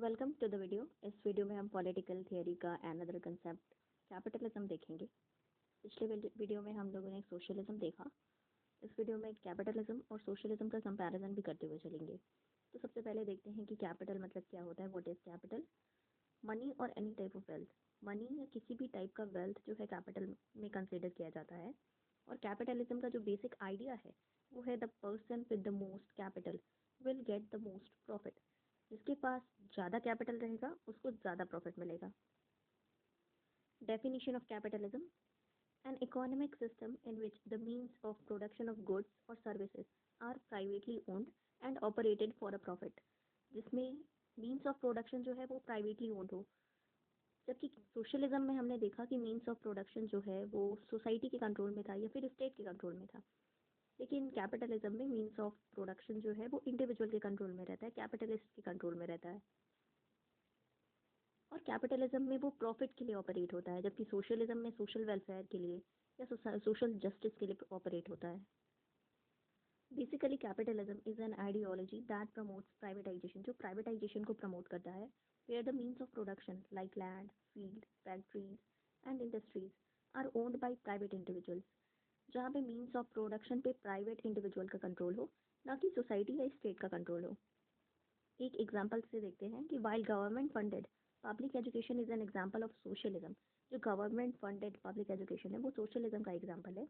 Welcome to the video. इस video में हम पॉलिटिकल थियरी का अनदर कंसेप्ट कैपिटलिज्म देखेंगे। पिछले वीडियो में हम लोगों ने सोशलिज्म देखा। इस वीडियो में कैपिटलिज्म और सोशलिज्म का कंपैरिजन भी करते हुए चलेंगे। तो सबसे पहले देखते हैं कि कैपिटल मतलब क्या होता है। What is capital? मनी और any type of wealth. Money या किसी भी टाइप का वेल्थ जो है कैपिटल में कंसिडर किया जाता है। और कैपिटलिज्म का जो बेसिक आइडिया है वो है the person with the most capital will get the most profit. जिसके पास ज़्यादा कैपिटल रहेगा उसको ज़्यादा प्रॉफिट मिलेगा। Definition of capitalism: an economic system in which the means of production of goods or services are privately owned and operated for a profit। जिसमें means of production जो है वो privately owned हो। जबकि सोशलिज्म में हमने देखा कि मीन्स ऑफ प्रोडक्शन जो है वो सोसाइटी के कंट्रोल में था या फिर स्टेट के कंट्रोल में था। लेकिन कैपिटलिज्म में मीन्स ऑफ प्रोडक्शन जो है वो इंडिविजुअल के कंट्रोल में रहता है, कैपिटलिस्ट के कंट्रोल में रहता है। और कैपिटलिज्म में वो प्रॉफिट के लिए ऑपरेट होता है, जबकि सोशलिज्म में सोशल वेलफेयर के लिए या सोशल जस्टिस के लिए ऑपरेट होता है। Basically capitalism is an ideology that promotes privatisation, जो प्राइवेटाइजेशन को प्रमोट करता है। Where the means of production like land, field, factories and industries are owned by private individuals. जहाँ पे मीन्स ऑफ प्रोडक्शन पे प्राइवेट इंडिविजुअल का control हो, ना कि सोसाइटी या स्टेट का कंट्रोल हो। एक एग्जाम्पल से देखते हैं कि while government funded public education is an example of socialism. जो गवर्नमेंट फंडेड पब्लिक एजुकेशन है वो सोशलिज्म का एग्जाम्पल है।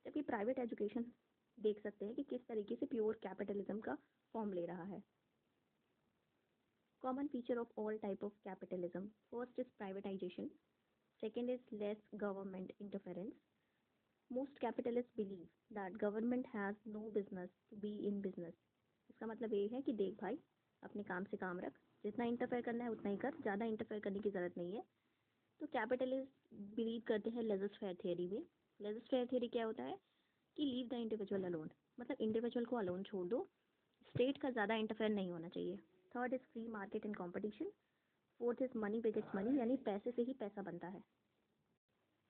जबकि प्राइवेट एजुकेशन देख सकते हैं कि किस तरीके से प्योर कैपिटलिज्म का फॉर्म ले रहा है। Common feature of all type of capitalism: first is privatisation, second is less government interference. Most capitalist believe that government has no business to be in business. इसका मतलब ये है कि देख भाई, अपने काम से काम रख, जितना इंटरफेयर करना है उतना ही कर, ज़्यादा इंटरफेयर करने की ज़रूरत नहीं है। तो कैपिटलिस्ट बिलीव करते हैं लेजर फेयर थियरी में। लेजर फेयर थियरी क्या होता है कि लीव द इंडिविजुअल अलोन, मतलब इंडिविजुअल को अलोन छोड़ दो, स्टेट का ज़्यादा इंटरफेयर नहीं होना चाहिए। Third is free market and competition. Fourth is money begets money, यानी पैसे से ही पैसा बनता है।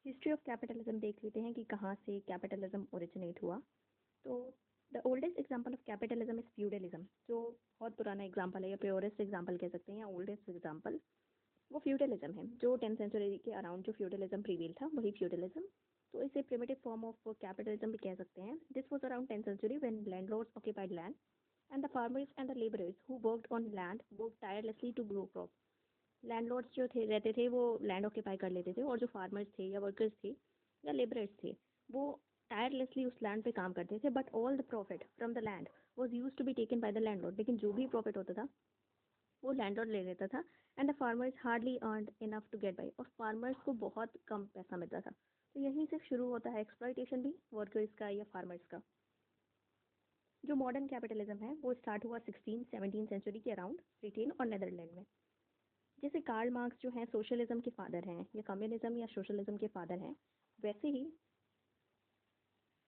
हिस्ट्री ऑफ कैपिटलिज्म देख लेते हैं कि कहाँ से कैपिटलिज्म ओरिजिनेट हुआ। तो the oldest example of capitalism is feudalism, जो बहुत पुराना एग्जाम्पल है या प्योरेस्ट एग्जाम्पल कह सकते हैं या ओल्डेस्ट एग्जाम्पल, वो फ्यूडलिज्म है। जो 10th सेंचुरी के अराउंड जो फ्यूडलिज्म प्रीवेल था वही फ्यूडलिज्म। तो इसे प्रिमिटिव फॉर्म ऑफ कैपिटलिज्म भी कह सकते हैं। This was around 10th century when landlords occupied land and the farmers and the labourers who worked on land worked tirelessly to grow crop. Landlords जो थे रहते थे वो लैंड ऑक्यूपाई कर लेते थे, और जो फार्मर्स थे या वर्कर्स थे या लेबरर्स थे वो टायरलेसली उस लैंड पे काम करते थे। But all the profit from the land was used to be taken by the landlord. लेकिन जो भी प्रॉफिट होता था वो लैंडलॉर्ड ले लेता था। And the farmers hardly earned enough to get by, और फार्मर्स को बहुत कम पैसा मिलता था। तो यहीं से शुरू होता है एक्सप्लॉयटेशन भी वर्कर्स का या फार्मर्स का। जो मॉडर्न कैपिटलिज्म है वो स्टार्ट हुआ 16-17 सेंचुरी के अराउंड ब्रिटेन और नेदरलैंड में। जैसे कार्ल मार्क्स जो हैं सोशलिज्म के फादर हैं या कम्युनिज्म या सोशलिज्म के फादर हैं, वैसे ही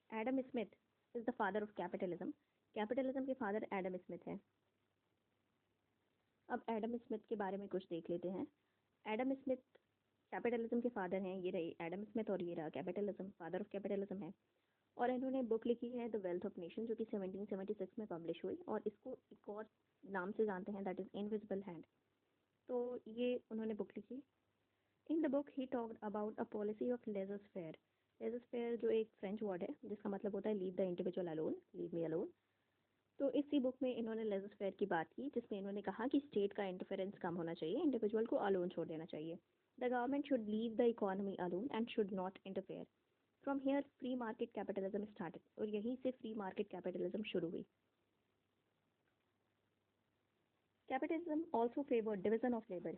Adam Smith is the father of capitalism. Capitalism के फादर एडम स्मिथ हैं। अब एडम स्मिथ के बारे में कुछ देख लेते हैं। एडम स्मिथ कैपिटलिज्म के फादर हैं, ये रहे एडम स्मिथ, और ये रहा कैपिटलिज्म, फादर ऑफ कैपिटलिज्म है। और इन्होंने बुक लिखी है द वेल्थ ऑफ नेशन, जो कि 1776 में पब्लिश हुई, और इसको एक और नाम से जानते हैं, दैट इज़ इनविजिबल हैंड। तो ये उन्होंने बुक लिखी। In the book he talked about a policy of laissez faire. Laissez faire जो एक फ्रेंच वर्ड है जिसका मतलब होता है leave the individual alone, leave me alone. तो इसी बुक में इन्होंने लेजर फेयर की बात की, जिसमें इन्होंने कहा कि स्टेट का इंटरफेरेंस कम होना चाहिए, इंडिविजुअल को अलोन छोड़ देना चाहिए। The government should leave the economy alone and should not interfere. From here free market capitalism started, और यहीं से फ्री मार्केट कैपिटलिज्म शुरू हुई। Capitalism also favour division of labour.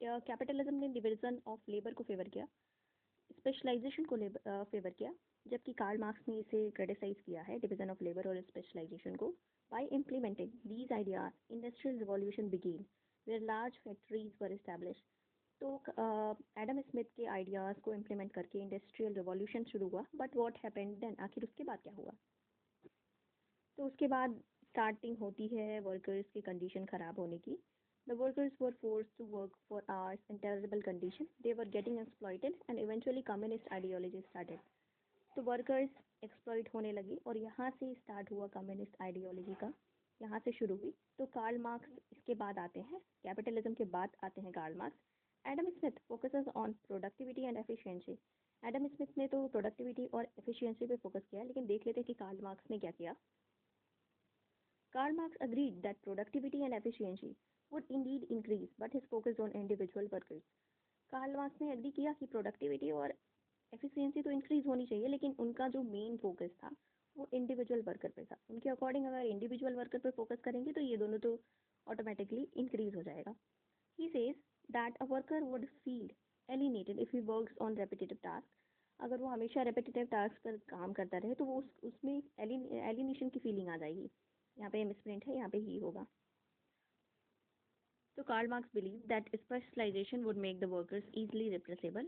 Capitalism ने डिविजन ऑफ लेबर को फेवर किया, specialisation को favour किया। जबकि कार्ल मार्क्स ने इसे क्रिटिसाइज किया है डिवीजन ऑफ लेबर और स्पेशलाइजेशन को। By implementing these ideas industrial revolution began where large factories were establish. तो एडम स्मिथ के आइडियाज़ को इम्प्लीमेंट करके इंडस्ट्रियल रिवॉल्यूशन शुरू हुआ। बट व्हाट हैपेंड देन, आखिर उसके बाद क्या हुआ? तो उसके बाद स्टार्टिंग होती है वर्कर्स की कंडीशन ख़राब होने की। The workers were forced to work for hours in terrible condition. They were getting exploited and eventually communist ideology started. तो वर्कर्स एक्सप्लॉइट होने लगी और यहाँ से स्टार्ट हुआ कम्युनिस्ट आइडियोलॉजी का। यहाँ से शुरू हुई। तो कार्ल मार्क्स इसके बाद आते हैं, कैपिटलिज्म के बाद आते हैं Karl Marx. Adam Smith focuses on productivity and efficiency. Adam Smith ने तो प्रोडक्टिविटी और एफिशिएंसी पे फोकस किया, लेकिन देख लेते हैं कि कार्ल मार्क्स ने क्या किया। Karl Marx agreed that productivity and efficiency would indeed increase, but his focus on individual workers. Karl Marx ने एग्री किया कि प्रोडक्टिविटी और एफिशिएंसी तो इंक्रीज होनी चाहिए, लेकिन उनका जो मेन फोकस था वो इंडिविजुअल वर्कर पे था। उनके अकॉर्डिंग अगर इंडिविजुअल वर्कर पे फोकस करेंगे तो ये दोनों तो ऑटोमेटिकली इंक्रीज हो जाएगा। He says that a worker would feel alienated if he works on repetitive task. अगर वो हमेशा रेपिटेटिव टास्क पर काम करता रहे तो वो उसमें एलिनेशन की फीलिंग आ जाएगी। यहाँ पे मिसप्रिंट है, यहाँ पे ही होगा। तो Karl Marx believe that specialization would make the workers easily replaceable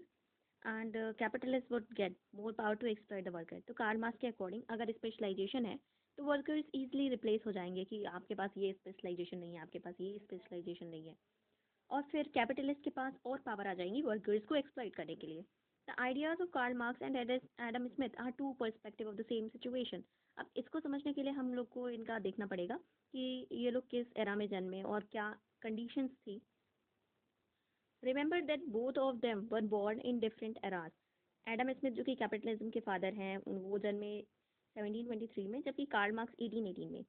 and capitalist would get more power to exploit the worker. तो कार्ल मार्क्स के अकॉर्डिंग अगर स्पेशलाइजेशन है तो वर्कर्स इजीली रिप्लेस हो जाएंगे कि आपके पास ये स्पेशलाइजेशन नहीं है, आपके पास ये स्पेशलाइजेशन नहीं है, और फिर कैपिटलिस्ट के पास और पावर आ जाएंगी वर्कर्स को एक्सप्लॉइट करने के लिए। The ideas of Karl Marx and Adam Smith are two perspective of the same situation. अब इसको समझने के लिए हम लोग को इनका देखना पड़ेगा कि ये लोग किस एरा में जन्मे और क्या कंडीशंस थी। Remember that both of them were born in different eras. Adam Smith जो कि कैपिटलिज्म के फादर हैं वो जन्मे 1723 में, जबकि कार्ल मार्क्स 1818 में।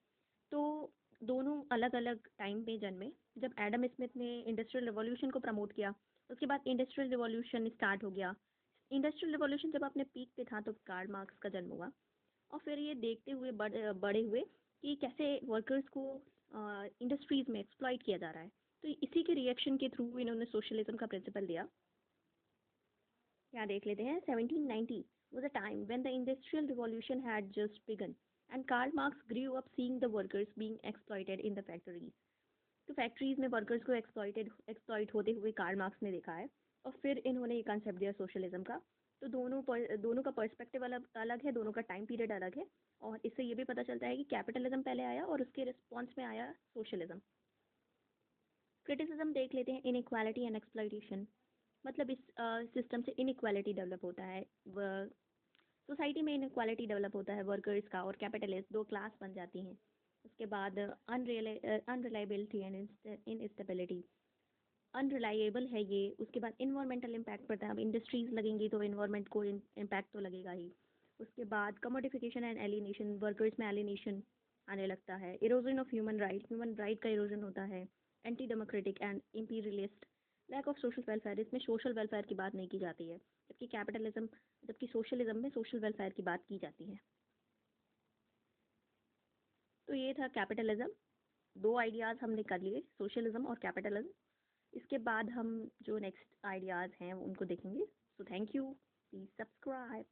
तो दोनों अलग अलग टाइम पे जन्मे। जब एडम स्मिथ ने इंडस्ट्रियल रिवॉल्यूशन को प्रमोट किया, उसके बाद इंडस्ट्रियल रिवॉल्यूशन स्टार्ट हो गया। इंडस्ट्रियल रिवॉल्यूशन जब अपने पीक पे था तो कार्ल मार्क्स का जन्म हुआ, और फिर ये देखते हुए बड़े हुए कि कैसे वर्कर्स को इंडस्ट्रीज में एक्सप्लॉइट किया जा रहा है। तो इसी के रिएक्शन के थ्रू इन्होंने सोशलिज्म का प्रिंसिपल दिया। यहाँ देख लेते हैं, 1790 was a time when the industrial revolution had just begun and Karl Marx grew up seeing the workers being exploited in the factories. तो फैक्ट्रीज में वर्कर्स को एक्सप्लॉइट होते हुए कार्ल मार्क्स ने देखा है, और फिर इन्होंने ये कंसेप्ट दिया सोशलिज्म का। तो दोनों का पर्सपेक्टिव अलग अलग है, दोनों का टाइम पीरियड अलग है, और इससे ये भी पता चलता है कि कैपिटलिज्म पहले आया और उसके रिस्पॉन्स में आया सोशलिज्म। क्रिटिसिज्म देख लेते हैं, इनइक्वालिटी एंड एक्सप्लॉइटेशन। मतलब इस सिस्टम से इनइक्वालिटी डेवलप होता है, सोसाइटी में इनइक्वालिटी डेवलप होता है वर्कर्स का और कैपिटलिस्ट, दो क्लास बन जाती हैं। उसके बाद अनरिलायबिलिटी एंड इनस्टेबिलिटी, अनरिलायबल है ये। उसके बाद इन्वायरमेंटल इम्पैक्ट पड़ता है, अब इंडस्ट्रीज लगेंगी तो इन्वायरमेंट को इम्पैक्ट तो लगेगा ही। उसके बाद कमोडिफिकेशन एंड एलिनेशन, वर्कर्स में एलिनेशन आने लगता है। इरोजन ऑफ ह्यूमन राइट का इरोजन होता है। Anti democratic and imperialist, lack of social welfare, इसमें सोशल वेलफेयर की बात नहीं की जाती है, जबकि सोशलिज्म में सोशल वेलफेयर की बात की जाती है। तो ये था कैपिटलिज्म। दो आइडियाज़ हमने कर लिए, सोशलिज्म और कैपिटलिज्म। इसके बाद हम जो नेक्स्ट आइडियाज़ हैं उनको देखेंगे। So thank you, please subscribe.